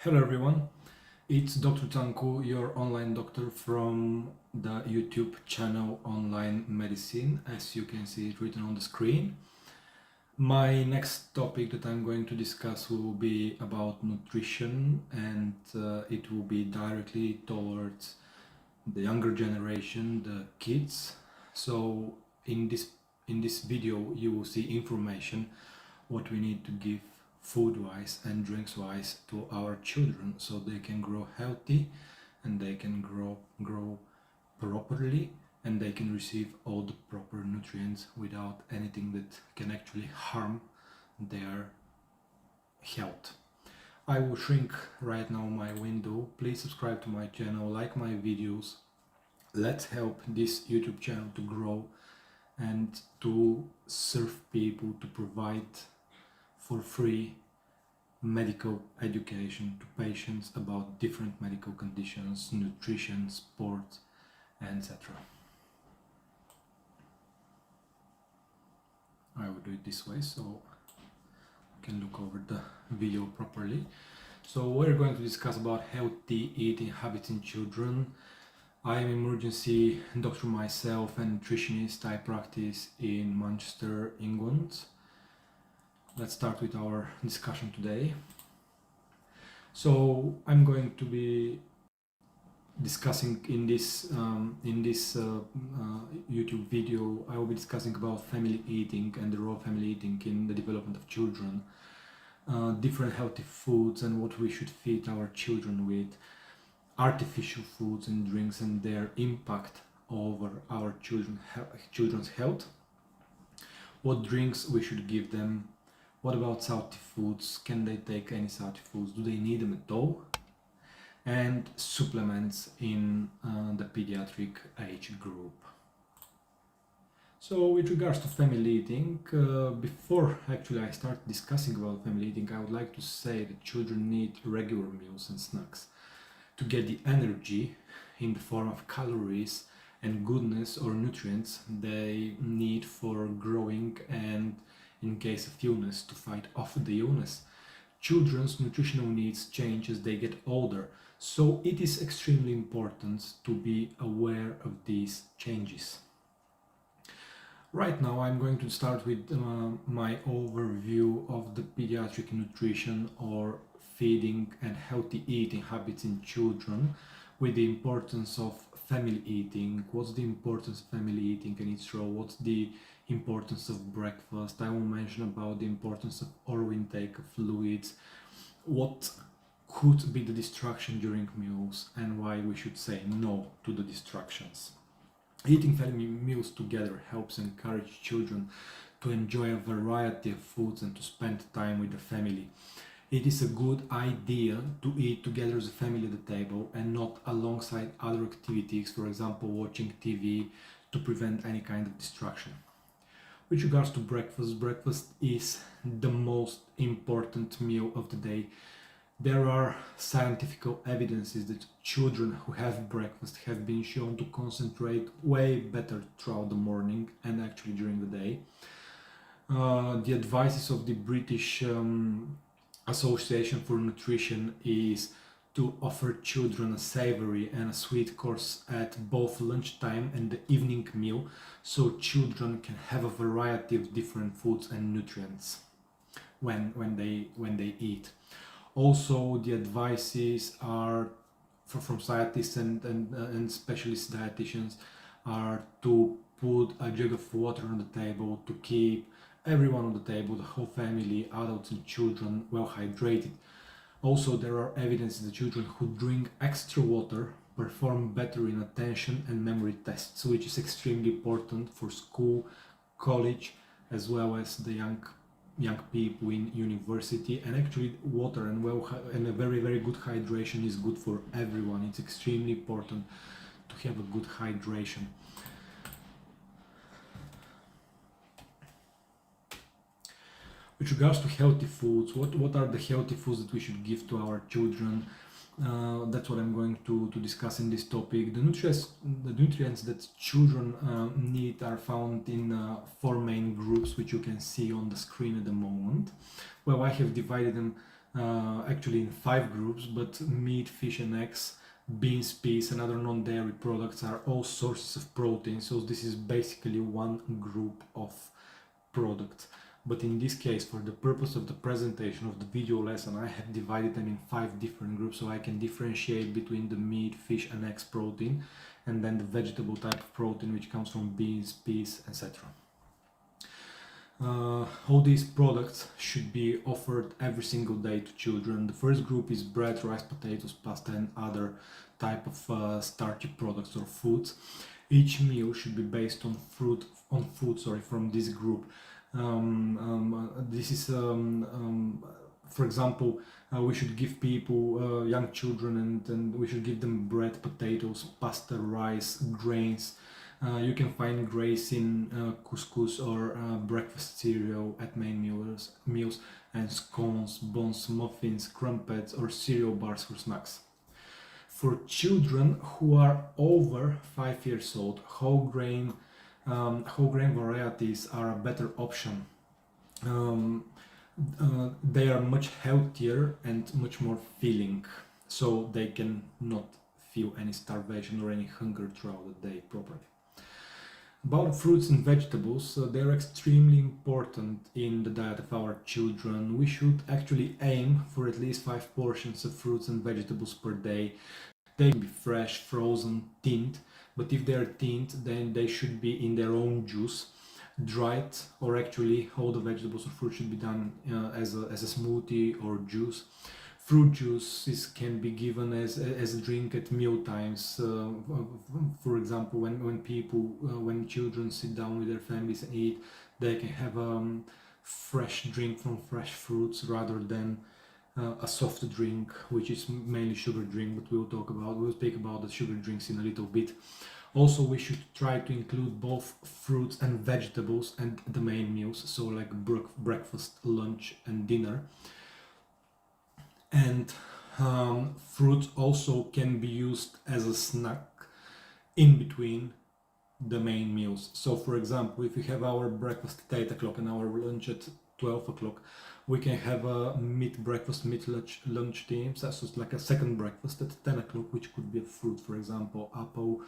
Hello everyone, it's Dr. Tanku, your online doctor from the YouTube channel Online Medicine, as you can see it written on the screen. My next topic that I'm going to discuss will be about nutrition, and it will be directly towards the younger generation, the kids. So in this video you will see information what we need to give food-wise and drinks-wise to our children so they can grow healthy and they can grow properly and they can receive all the proper nutrients without anything that can actually harm their health. I will shrink right now my window. Please subscribe to my channel, like my videos. Let's help this YouTube channel to grow and to serve people, to provide for free medical education to patients about different medical conditions, nutrition, sport, etc. I will do it this way so I can look over the video properly. So we're going to discuss about healthy eating habits in children. I am emergency doctor myself and nutritionist. I practice in Manchester, England. Let's start with our discussion today. So I'm going to be discussing in this YouTube video. I will be discussing about family eating and the role of family eating in the development of children, different healthy foods and what we should feed our children with, artificial foods and drinks and their impact over our children's health, what drinks we should give them. What about salty foods? Can they take any salty foods? Do they need them at all? And supplements in the pediatric age group. So with regards to family eating, before actually I start discussing about family eating, I would like to say that children need regular meals and snacks to get the energy in the form of calories and goodness or nutrients they need for growing and in case of illness to fight off the illness. Children's nutritional needs change as they get older, so it is extremely important to be aware of these changes. Right now I'm going to start with my overview of the pediatric nutrition or feeding and healthy eating habits in children, with the importance of family eating. What's the importance of family eating and its role? What's the importance of breakfast? I will mention about the importance of oral intake of fluids, what could be the distraction during meals and why we should say no to the distractions. Eating family meals together helps encourage children to enjoy a variety of foods and to spend time with the family. It is a good idea to eat together as a family at the table and not alongside other activities, for example watching TV, to prevent any kind of distraction. With regards to breakfast, breakfast is the most important meal of the day. There are scientific evidences that children who have breakfast have been shown to concentrate way better throughout the morning and actually during the day. The advices of the British Association for Nutrition is to offer children a savory and a sweet course at both lunchtime and the evening meal, so children can have a variety of different foods and nutrients when they eat. Also, the advices are from scientists and specialist dietitians are to put a jug of water on the table to keep everyone on the table, the whole family, adults and children, well hydrated. Also, there are evidences that children who drink extra water perform better in attention and memory tests, which is extremely important for school, college, as well as the young people in university. And actually water and a very good hydration is good for everyone. It's extremely important to have a good hydration. With regards to healthy foods, what are the healthy foods that we should give to our children? That's what I'm going to discuss in this topic. The nutrients that children need are found in 4 main groups, which you can see on the screen at the moment. Well, I have divided them actually in 5 groups, but meat, fish and eggs, beans, peas and other non-dairy products are all sources of protein, so this is basically one group of product. But in this case, for the purpose of the presentation of the video lesson, I have divided them in 5 different groups so I can differentiate between the meat, fish and eggs protein and then the vegetable type of protein which comes from beans, peas, etc. All these products should be offered every single day to children. The first group is bread, rice, potatoes, pasta and other type of starchy products or foods. Each meal should be based on food from this group. This is for example, we should give people, young children, and we should give them bread, potatoes, pasta, rice, grains. You can find grains in couscous or breakfast cereal at main meals, and scones, buns, muffins, crumpets or cereal bars for snacks. For children who are over 5 years old, whole grain varieties are a better option. They are much healthier and much more filling, so they can not feel any starvation or any hunger throughout the day properly. About fruits and vegetables, they're extremely important in the diet of our children. We should actually aim for at least 5 portions of fruits and vegetables per day. They can be fresh, frozen, tinned, but if they're tinned, then they should be in their own juice, dried, or actually all the vegetables or fruit should be done as a smoothie or juice. Fruit juices can be given as a drink at meal times. For example, when children sit down with their families and eat, they can have a fresh drink from fresh fruits rather than a soft drink, which is mainly sugar drink. But we'll speak about the sugar drinks in a little bit. Also, we should try to include both fruits and vegetables and the main meals, so like breakfast, lunch and dinner. And fruit also can be used as a snack in between the main meals. So for example, if we have our breakfast at 8 o'clock and our lunch at 12 o'clock, we can have a mid-breakfast, mid-lunch team, so it's like a second breakfast at 10 o'clock, which could be a fruit, for example, apple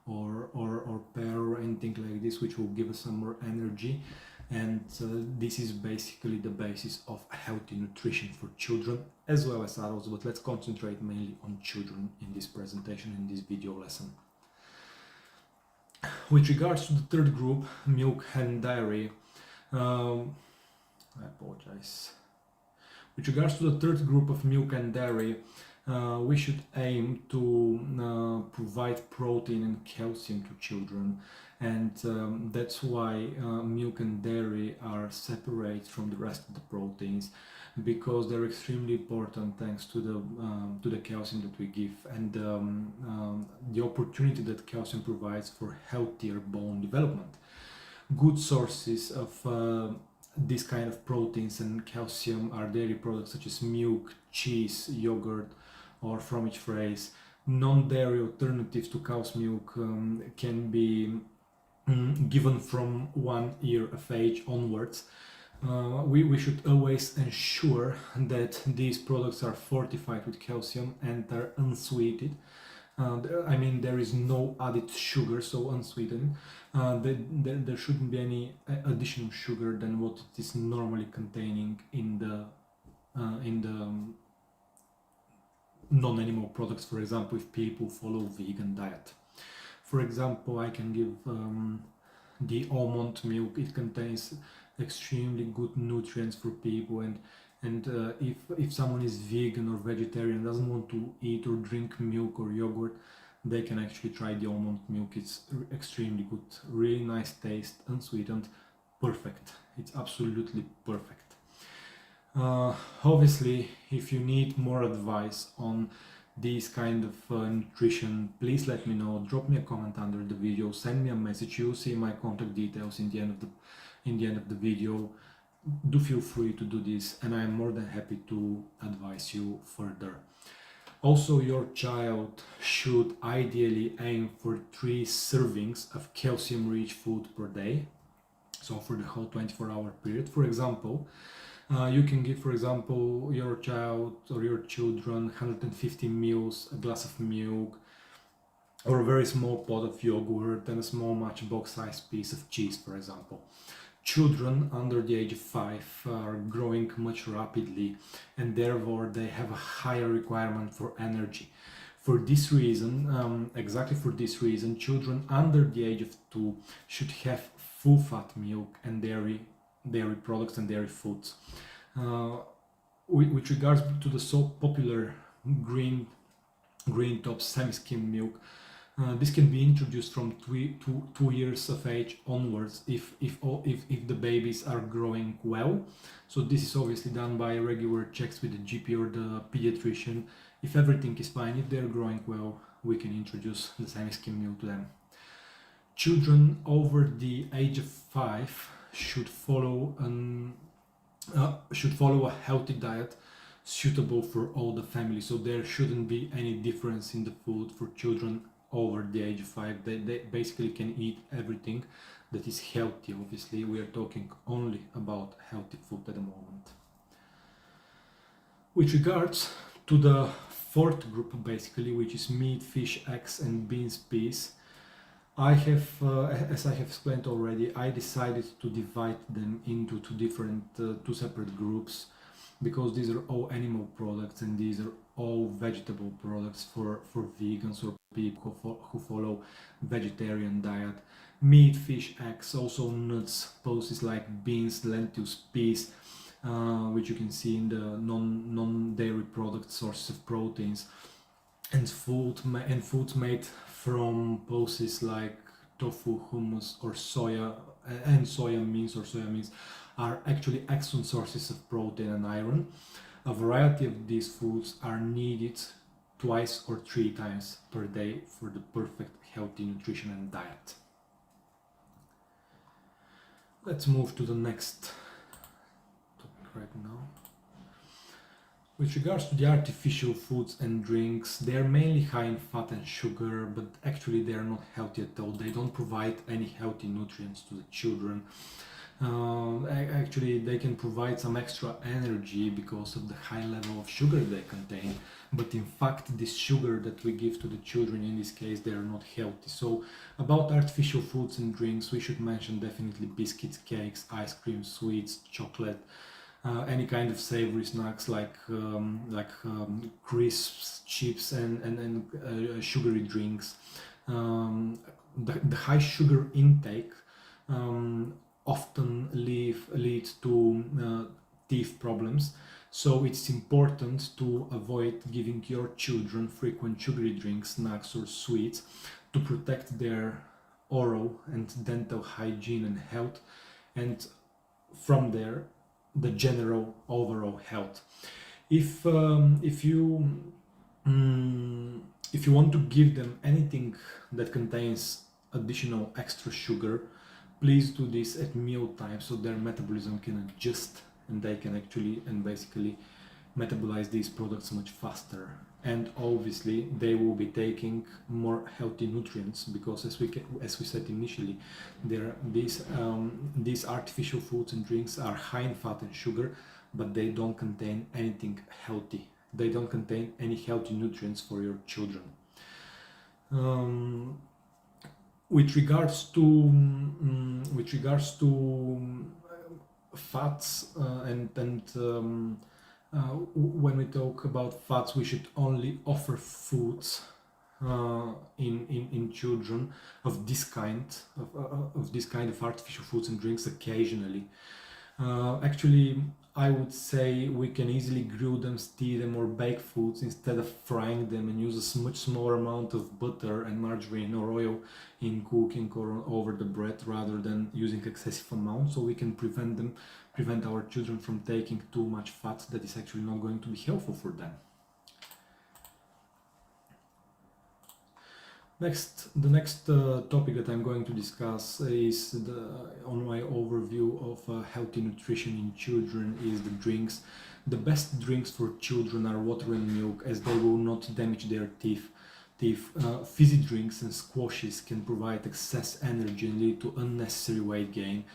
or pear or anything like this, which will give us some more energy. And this is basically the basis of healthy nutrition for children as well as adults, but let's concentrate mainly on children in this presentation, in this video lesson. With regards to the third group, milk and dairy, I apologize. With regards to the third group of milk and dairy, we should aim to provide protein and calcium to children, and that's why milk and dairy are separate from the rest of the proteins, because they're extremely important thanks to the calcium that we give and the opportunity that calcium provides for healthier bone development. Good sources of this kind of proteins and calcium are dairy products such as milk, cheese, yogurt, or from each phrase. Non-dairy alternatives to cow's milk can be given from 1 year of age onwards. We should always ensure that these products are fortified with calcium and are unsweetened. I mean, there is no added sugar, so unsweetened. There shouldn't be any additional sugar than what it is normally containing in the non-animal products. For example, if people follow vegan diet. For example, I can give the almond milk. It contains extremely good nutrients for people, and if someone is vegan or vegetarian, doesn't want to eat or drink milk or yogurt, they can actually try the almond milk. It's extremely good, really nice taste, unsweetened, perfect. It's absolutely perfect. Obviously, if you need more advice on this kind of nutrition, please let me know. Drop me a comment under the video, send me a message. You'll see my contact details in the end of the video. Do feel free to do this, and I am more than happy to advise you further. Also, your child should ideally aim for 3 servings of calcium-rich food per day, so for the whole 24-hour period. For example, You can give, for example, your child or your children 150 ml, a glass of milk, or a very small pot of yogurt and a small matchbox-sized piece of cheese, for example. Children under the age of 5 are growing much rapidly, and therefore they have a higher requirement for energy. For this reason, exactly for this reason, children under the age of 2 should have full-fat milk and dairy products and dairy foods. With regards to the so popular green top semi-skim milk, this can be introduced from 2 years of age onwards if the babies are growing well. So this is obviously done by regular checks with the GP or the pediatrician. If everything is fine, if they're growing well, we can introduce the semi-skim milk to them. Children over the age of 5 should follow a healthy diet suitable for all the family. So there shouldn't be any difference in the food for children over the age of 5. They basically can eat everything that is healthy. Obviously, we are talking only about healthy food at the moment. With regards to the fourth group, basically, which is meat, fish, eggs, and beans, peas, I have, as I have explained already, I decided to divide them into two separate groups, because these are all animal products and these are all vegetable products for vegans or people who follow vegetarian diet. Meat, fish, eggs, also nuts, pulses like beans, lentils, peas, which you can see in the non-dairy product sources of proteins, and foods made from pulses like tofu, hummus, or soya beans are actually excellent sources of protein and iron. A variety of these foods are needed 2 or 3 times per day for the perfect healthy nutrition and diet. Let's move to the next topic right now. With regards to the artificial foods and drinks, they are mainly high in fat and sugar, but actually they are not healthy at all. They don't provide any healthy nutrients to the children. Actually, they can provide some extra energy because of the high level of sugar they contain, but in fact this sugar that we give to the children, in this case, they are not healthy. So about artificial foods and drinks, we should mention definitely biscuits, cakes, ice cream, sweets, chocolate, any kind of savory snacks like crisps, chips, and sugary drinks. The high sugar intake often lead to teeth problems, so it's important to avoid giving your children frequent sugary drinks, snacks, or sweets to protect their oral and dental hygiene and health, and from there the general overall health. If you want to give them anything that contains additional extra sugar, please do this at meal time so their metabolism can adjust and they can basically metabolize these products much faster. And obviously they will be taking more healthy nutrients, because as we said initially, these artificial foods and drinks are high in fat and sugar, but they don't contain anything healthy. They don't contain any healthy nutrients for your children. With regards to fats when we talk about fats, we should only offer foods in children of this kind of artificial foods and drinks occasionally. Actually, I would say we can easily grill them, steam them, or bake foods instead of frying them, and use a much smaller amount of butter and margarine or oil in cooking or over the bread, rather than using excessive amounts, so we can prevent our children from taking too much fat that is actually not going to be helpful for them. The next topic that I'm going to discuss is on my overview of healthy nutrition in children is the drinks. The best drinks for children are water and milk, as they will not damage their teeth. Fizzy drinks and squashes can provide excess energy and lead to unnecessary weight gain.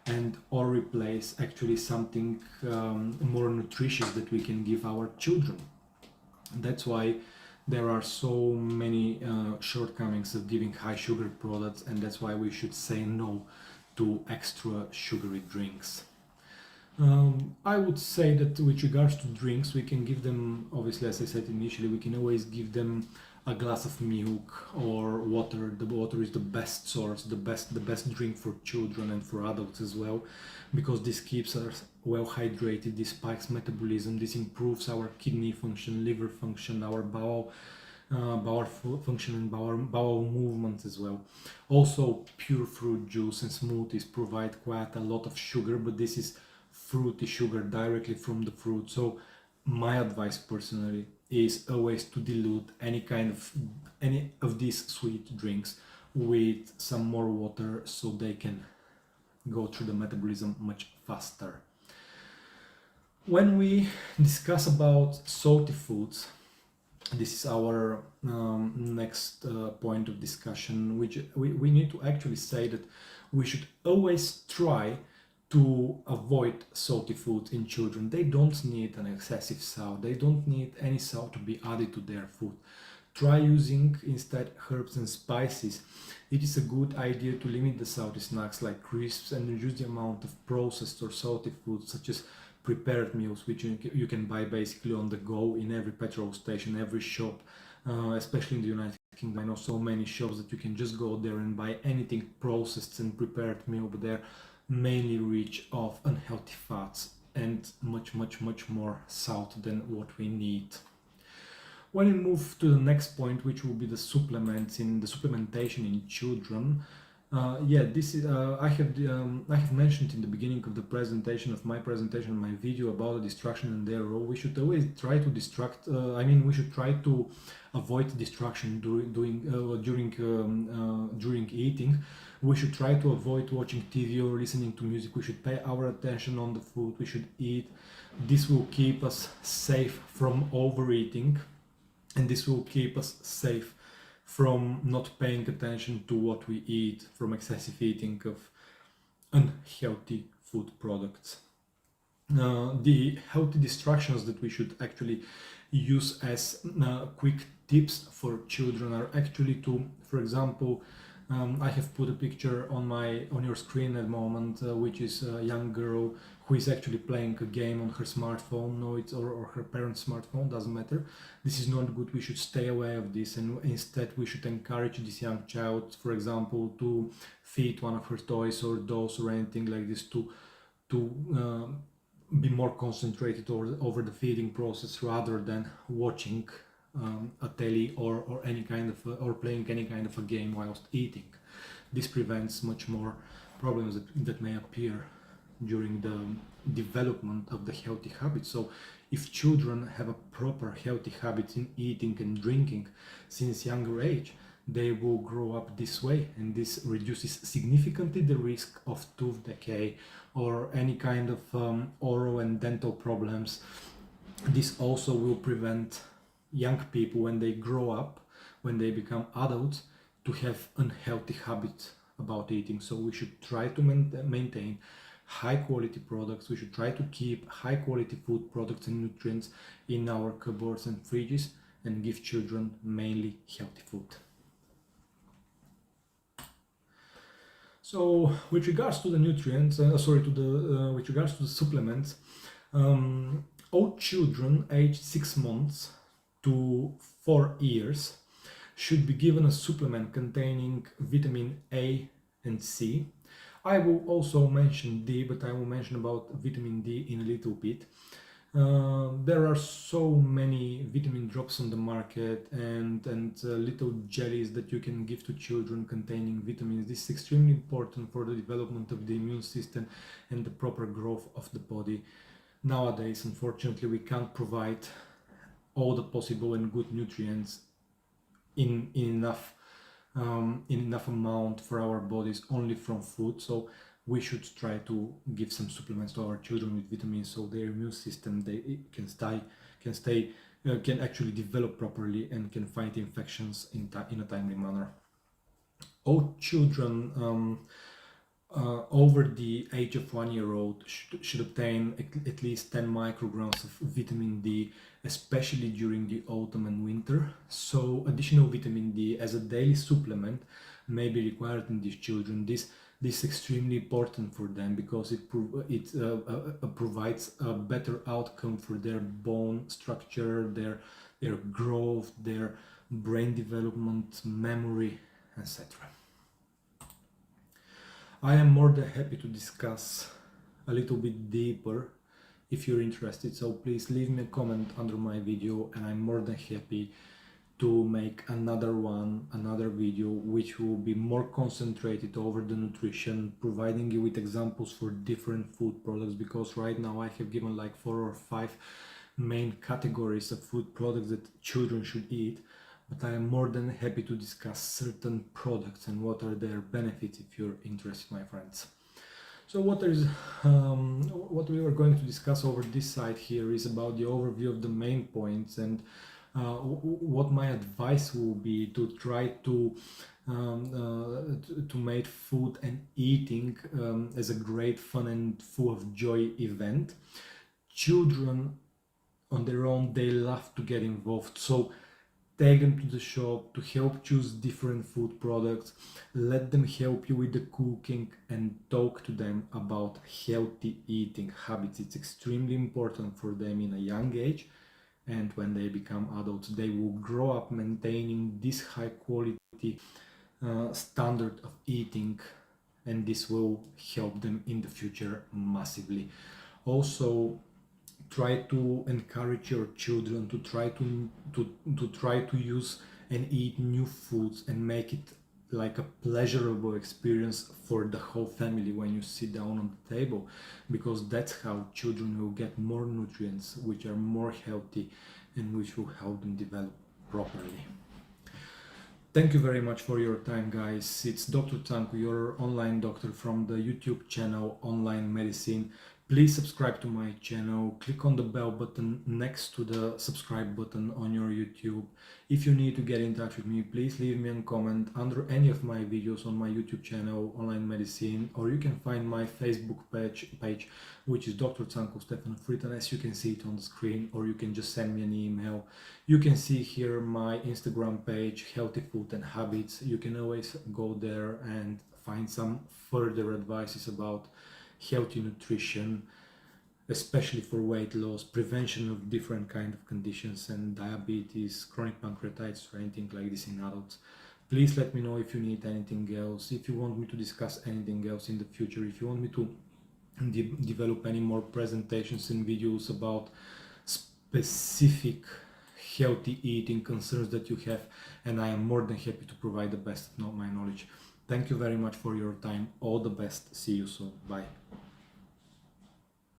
and or replace actually something more nutritious that we can give our children. That's why there are so many shortcomings of giving high sugar products, and that's why we should say no to extra sugary drinks. I would say that with regards to drinks, we can give them, obviously, as I said initially, we can always give them a glass of milk or water. The water is the best source, the best drink for children and for adults as well, because this keeps us well hydrated, this spikes metabolism, this improves our kidney function, liver function, our bowel function, and bowel movement as well. Also, pure fruit juice and smoothies provide quite a lot of sugar, but this is fruity sugar directly from the fruit. So my advice personally is always to dilute any of these sweet drinks with some more water, so they can go through the metabolism much faster. When we discuss about salty foods, this is our next point of discussion, which we need to actually say that we should always try to avoid salty food in children. They don't need an excessive salt. They don't need any salt to be added to their food. Try using instead herbs and spices. It is a good idea to limit the salty snacks like crisps and reduce the amount of processed or salty foods such as prepared meals, which you can buy basically on the go in every petrol station, every shop, especially in the United Kingdom. I know so many shops that you can just go there and buy anything processed and prepared meal, but they're mainly rich of unhealthy fats and much more salt than what we need. When we move to the next point, which will be the supplements in the supplementation in children, this is I have mentioned in the beginning of the presentation of my presentation, my video about the distraction and their role. We should always try to distract. We should try to avoid distraction during eating. We should try to avoid watching TV or listening to music. We should pay our attention on the food we should eat. This will keep us safe from overeating, and this will keep us safe from not paying attention to what we eat, from excessive eating of unhealthy food products. The healthy distractions that we should actually use as quick tips for children are actually to, for example, I have put a picture on your screen at the moment, which is a young girl who is actually playing a game on her smartphone, or her parent's smartphone, doesn't matter. This is not good. We should stay away of this, and instead we should encourage this young child, for example, to feed one of her toys or dolls or anything like this, to be more concentrated over the feeding process rather than watching a telly or any kind of or playing any kind of a game whilst eating. This prevents much more problems that may appear during the development of the healthy habits. So if children have a proper healthy habits in eating and drinking since younger age, they will grow up this way, and this reduces significantly the risk of tooth decay or any kind of oral and dental problems. This also will prevent young people, when they grow up, when they become adults, to have unhealthy habits about eating. So we should try to maintain high quality products. We should try to keep high quality food products and nutrients in our cupboards and fridges, and give children mainly healthy food. So with regards to the nutrients, with regards to the supplements, all children aged 6 months to 4 years should be given a supplement containing vitamin A and C. I will also mention D, but I will mention about vitamin D in a little bit. There are so many vitamin drops on the market and little jellies that you can give to children containing vitamins. This is extremely important for the development of the immune system and the proper growth of the body. Nowadays, unfortunately, we can't provide all the possible and good nutrients in enough amount for our bodies only from food. So we should try to give some supplements to our children with vitamins, so their immune system can actually develop properly and can fight infections in a timely manner. All children over the age of 1 year old should obtain at least 10 micrograms of vitamin D, especially during the autumn and winter. So additional vitamin D as a daily supplement may be required in these children. This is extremely important for them because it provides a better outcome for their bone structure, their growth, their brain development, memory, etc. I am more than happy to discuss a little bit deeper if you're interested, so please leave me a comment under my video and I'm more than happy to make another video which will be more concentrated over the nutrition, providing you with examples for different food products, because right now I have given like 4 or 5 main categories of food products that children should eat, but I am more than happy to discuss certain products and what are their benefits if you're interested, my friends. So what we are going to discuss over this side here is about the overview of the main points, and what my advice will be to try to make food and eating as a great fun and full of joy event. Children on their own, they love to get involved, so take them to the shop to help choose different food products, let them help you with the cooking and talk to them about healthy eating habits. It's extremely important for them in a young age, and when they become adults they will grow up maintaining this high quality standard of eating, and this will help them in the future massively. Also, try to encourage your children to try to use and eat new foods and make it like a pleasurable experience for the whole family when you sit down on the table, because that's how children will get more nutrients which are more healthy and which will help them develop properly. Thank you very much for your time, guys. It's Dr. Tsanku, your online doctor from the YouTube channel Online Medicine. Please subscribe to my channel, click on the bell button next to the subscribe button on your YouTube. If you need to get in touch with me, please leave me a comment under any of my videos on my YouTube channel Online Medicine, or you can find my Facebook page which is Dr. Tsanku Stefan Fritan, as you can see it on the screen, or you can just send me an email. You can see here my Instagram page, Healthy Food and Habits. You can always go there and find some further advices about healthy nutrition, especially for weight loss, prevention of different kind of conditions and diabetes, chronic pancreatitis, or anything like this in adults. Please let me know if you need anything else, if you want me to discuss anything else in the future, if you want me to develop any more presentations and videos about specific healthy eating concerns that you have, and I am more than happy to provide the best of my knowledge. Thank you very much for your time. All the best. See you soon. Bye.